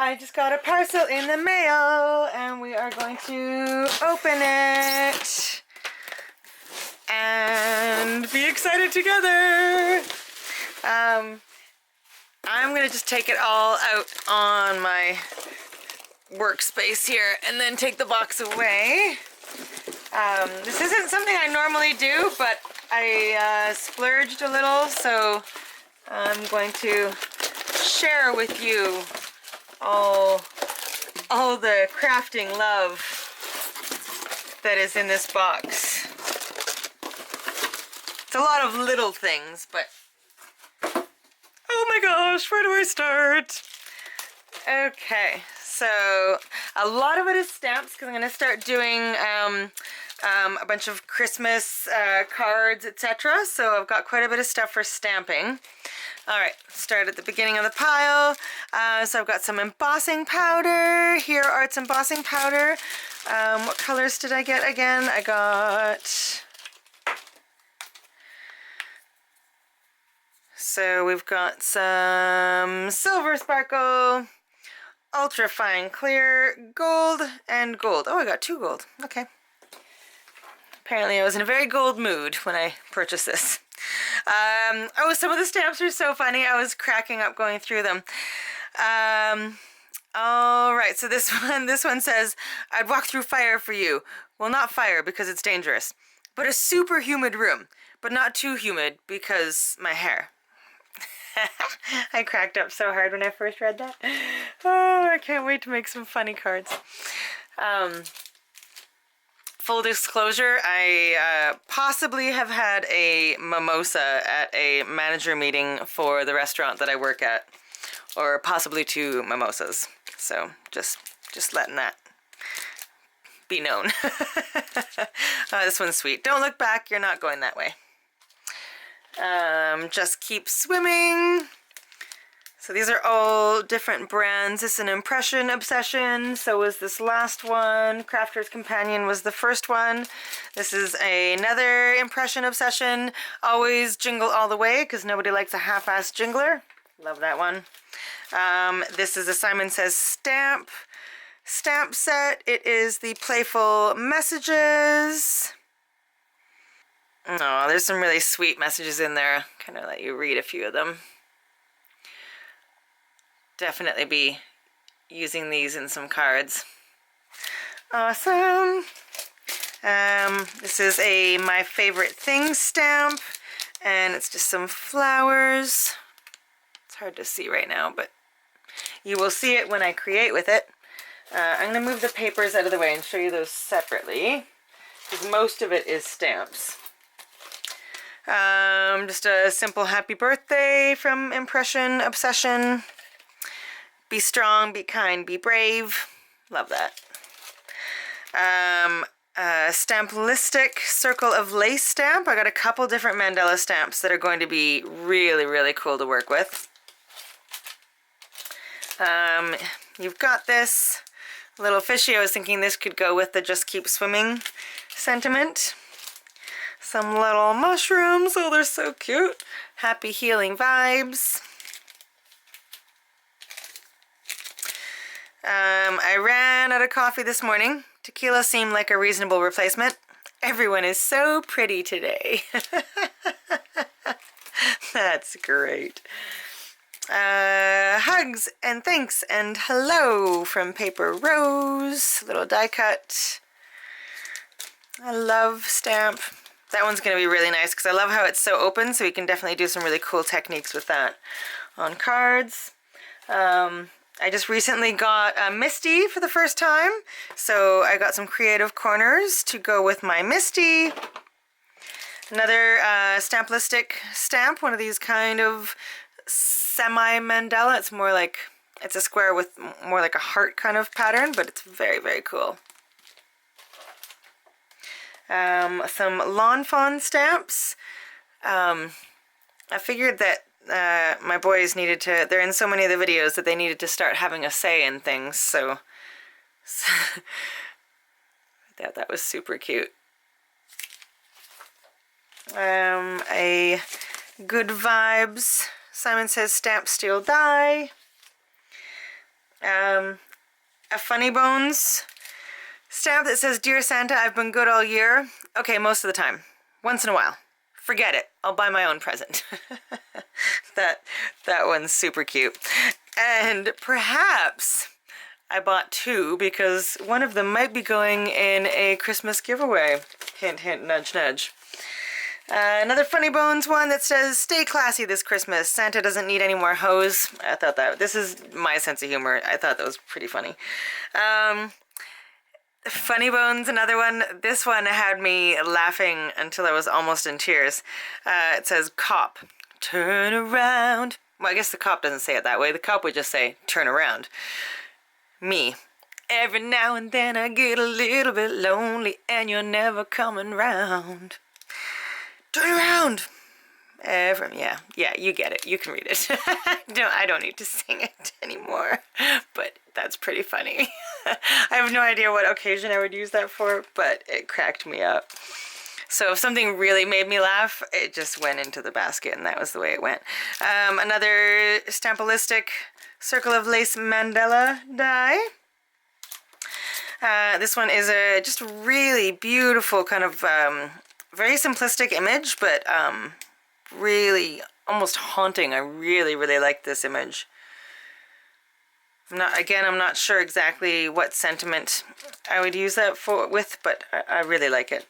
I just got a parcel in the mail and we are going to open it and be excited together. I'm gonna just take it all out on my workspace here and then take the box away. This isn't something I normally do, but I splurged a little, so I'm going to share with you all the crafting love that is in this box. It's a lot of little things, but oh my gosh, where do I start? Okay, so a lot of it is stamps because I'm going to start doing a bunch of Christmas cards, etc. So I've got quite a bit of stuff for stamping. Alright, start at the beginning of the pile. So I've got some embossing powder. Here Art's embossing powder. What colors did I get again? I got... So we've got some silver sparkle, ultra fine clear, gold, and gold. Oh, I got 2 gold. Okay. Apparently I was in a very gold mood when I purchased this. Oh, some of the stamps are so funny. I was cracking up going through them. All right, so this one says, I'd walk through fire for you. Well, not fire because it's dangerous, but a super humid room, but not too humid because my hair. I cracked up so hard when I first read that. Oh, I can't wait to make some funny cards. Full disclosure, I possibly have had a mimosa at a manager meeting for the restaurant that I work at, or possibly 2 mimosas. So just letting that be known. This one's sweet. Don't look back, you're not going that way. Just keep swimming. So these are all different brands. This is an Impression Obsession. So was this last one. Crafter's Companion was the first one. This is another Impression Obsession. Always jingle all the way because nobody likes a half-assed jingler. Love that one. This is a Simon Says stamp set. It is the Playful Messages. Oh, there's some really sweet messages in there. Kind of let you read a few of them. Definitely be using these in some cards. Awesome. This is a My Favorite Things stamp, and it's just some flowers. It's hard to see right now, but you will see it when I create with it. I'm going to move the papers out of the way and show you those separately, because most of it is stamps. Just a simple happy birthday from Impression Obsession. Be strong, be kind, be brave. Love that. Stamplistic Circle of Lace stamp. I got a couple different Mandela stamps that are going to be really, really cool to work with. You've got this little fishy. I was thinking this could go with the Just Keep Swimming sentiment. Some little mushrooms. Oh, they're so cute. Happy healing vibes. I ran out of coffee this morning. Tequila seemed like a reasonable replacement. Everyone is so pretty today. That's great. Hugs and thanks and hello from Paper Rose. Little die cut. I love stamp. That one's going to be really nice because I love how it's so open, so you can definitely do some really cool techniques with that on cards. I just recently got a Misty for the first time, so I got some creative corners to go with my Misty. Another Stamplistic stamp, one of these kind of semi-mandala. It's more like, it's a square with more like a heart kind of pattern, but it's very, very cool. Some Lawn Fawn stamps. I figured that my boys needed to, they're in so many of the videos that they needed to start having a say in things, so I thought that was super cute. A Good Vibes Simon Says stamp steel die. A Funny Bones stamp that says, "Dear Santa, I've been good all year." Okay, most of the time. Once in a while. Forget it. I'll buy my own present. That one's super cute. And perhaps I bought two because one of them might be going in a Christmas giveaway. Hint, hint, nudge, nudge. Another Funny Bones one that says, "Stay classy this Christmas. Santa doesn't need any more hose." I thought this is my sense of humor. I thought that was pretty funny. Funny Bones, another one. This one had me laughing until I was almost in tears. It says, "Cop, turn around." Well, I guess the cop doesn't say it that way. The cop would just say, "Turn around." Me. "Every now and then I get a little bit lonely and you're never coming round. Turn around." Yeah, you get it. You can read it. I don't need to sing it anymore, but that's pretty funny. I have no idea what occasion I would use that for, but it cracked me up. So if something really made me laugh, it just went into the basket, and that was the way it went. Another Stampolistic Circle of Lace Mandela die. This one is a just really beautiful kind of very simplistic image, but really almost haunting. I really, really like this image. I'm not sure exactly what sentiment I would use that with, but I really like it.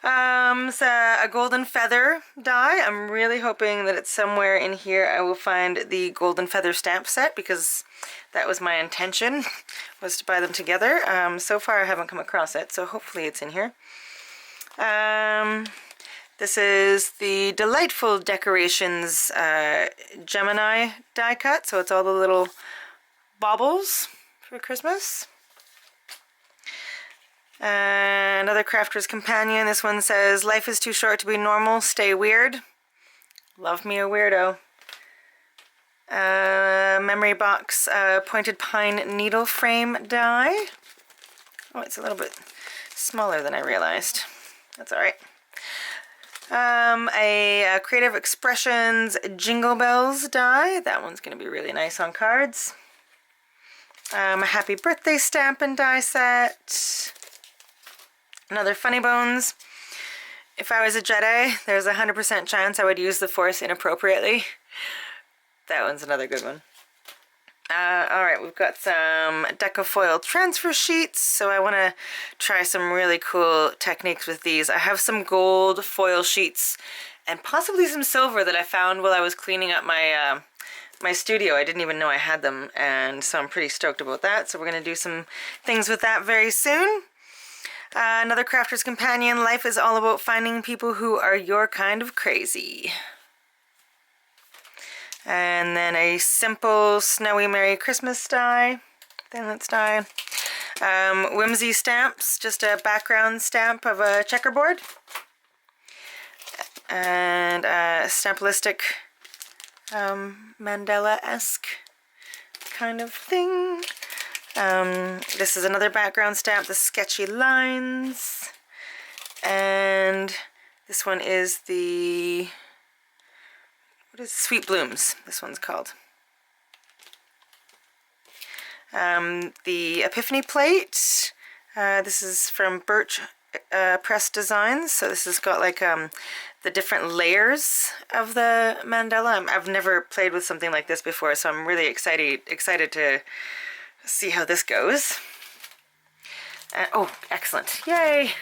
It's a golden feather die. I'm really hoping that it's somewhere in here I will find the golden feather stamp set, because that was my intention, was to buy them together. So far I haven't come across it, so hopefully it's in here. This is the Delightful Decorations Gemini die cut, so it's all the little baubles for Christmas. Another Crafter's Companion. This one says, "Life is too short to be normal, stay weird." Love me a weirdo. Memory Box Pointed Pine Needle Frame die. Oh, it's a little bit smaller than I realized. That's alright. A Creative Expressions Jingle Bells die. That one's going to be really nice on cards. A Happy Birthday stamp and die set. Another Funny Bones. If I was a Jedi, there's a 100% chance I would use the Force inappropriately. That one's another good one. Alright, we've got some Decofoil transfer sheets, so I want to try some really cool techniques with these. I have some gold foil sheets and possibly some silver that I found while I was cleaning up my my studio. I didn't even know I had them, and so I'm pretty stoked about that. So we're going to do some things with that very soon. Another Crafter's Companion. Life is all about finding people who are your kind of crazy. And then a simple Snowy Merry Christmas die. Then let's die. Whimsy Stamps, just a background stamp of a checkerboard. And Stampolistic Mandela-esque kind of thing. This is another background stamp, the Sketchy Lines. And this one is the... what is Sweet Blooms? This one's called. The Epiphany Plate. This is from Birch Press Designs. So this has got like the different layers of the mandala. I've never played with something like this before, so I'm really excited to see how this goes. Oh, excellent. Yay!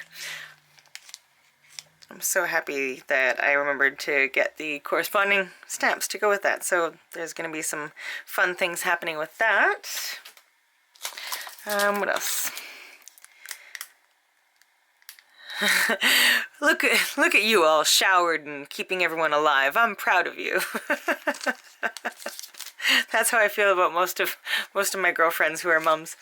I'm so happy that I remembered to get the corresponding stamps to go with that. So there's going to be some fun things happening with that. What else? Look at you all showered and keeping everyone alive. I'm proud of you. That's how I feel about most of my girlfriends who are mums.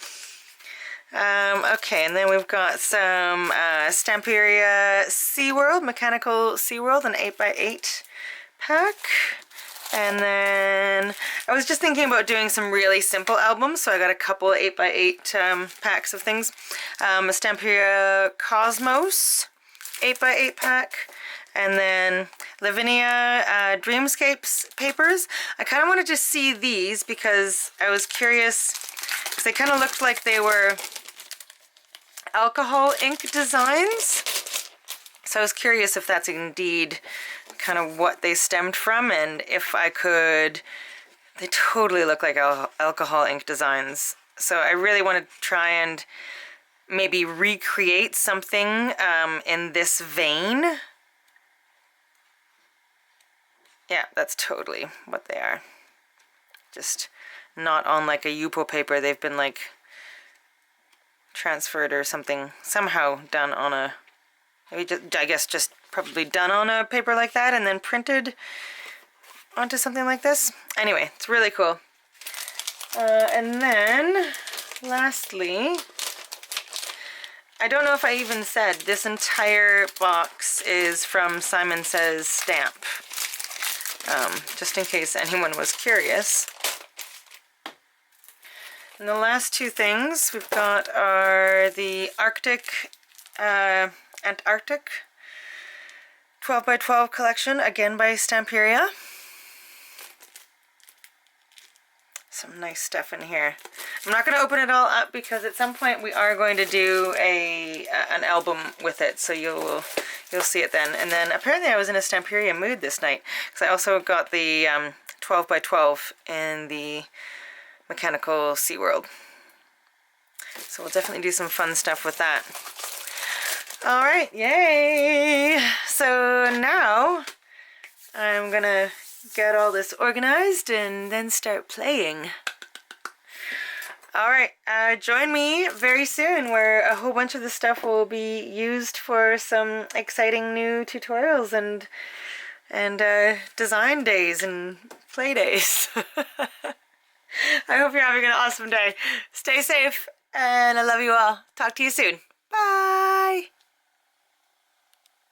Okay, and then we've got some Stamperia SeaWorld, Mechanical SeaWorld, an 8x8 pack. And then I was just thinking about doing some really simple albums, so I got a couple 8x8 packs of things. A Stamperia Cosmos 8x8 pack. And then Lavinia Dreamscapes papers. I kind of wanted to see these because I was curious because they kind of looked like they were alcohol ink designs. So I was curious if that's indeed kind of what they stemmed from, and if I could, they totally look like alcohol ink designs. So I really want to try and maybe recreate something in this vein. Yeah, that's totally what they are. Just not on like a Yupo paper. They've been like transferred or something, somehow done on a, maybe just, I guess just probably done on a paper like that and then printed onto something like this. Anyway, it's really cool. And then lastly, I don't know if I even said this entire box is from Simon Says Stamp, just in case anyone was curious. And the last two things we've got are the Arctic, Antarctic 12 by 12 collection, again by Stamperia. Some nice stuff in here. I'm not going to open it all up because at some point we are going to do an album with it, so you'll see it then. And then apparently I was in a Stamperia mood this night because I also got the 12 by 12 in the Mechanical SeaWorld. So we'll definitely do some fun stuff with that. All right, yay! So now I'm gonna get all this organized and then start playing. All right, join me very soon where a whole bunch of the stuff will be used for some exciting new tutorials and design days and play days. I hope you're having an awesome day. Stay safe, and I love you all. Talk to you soon. Bye!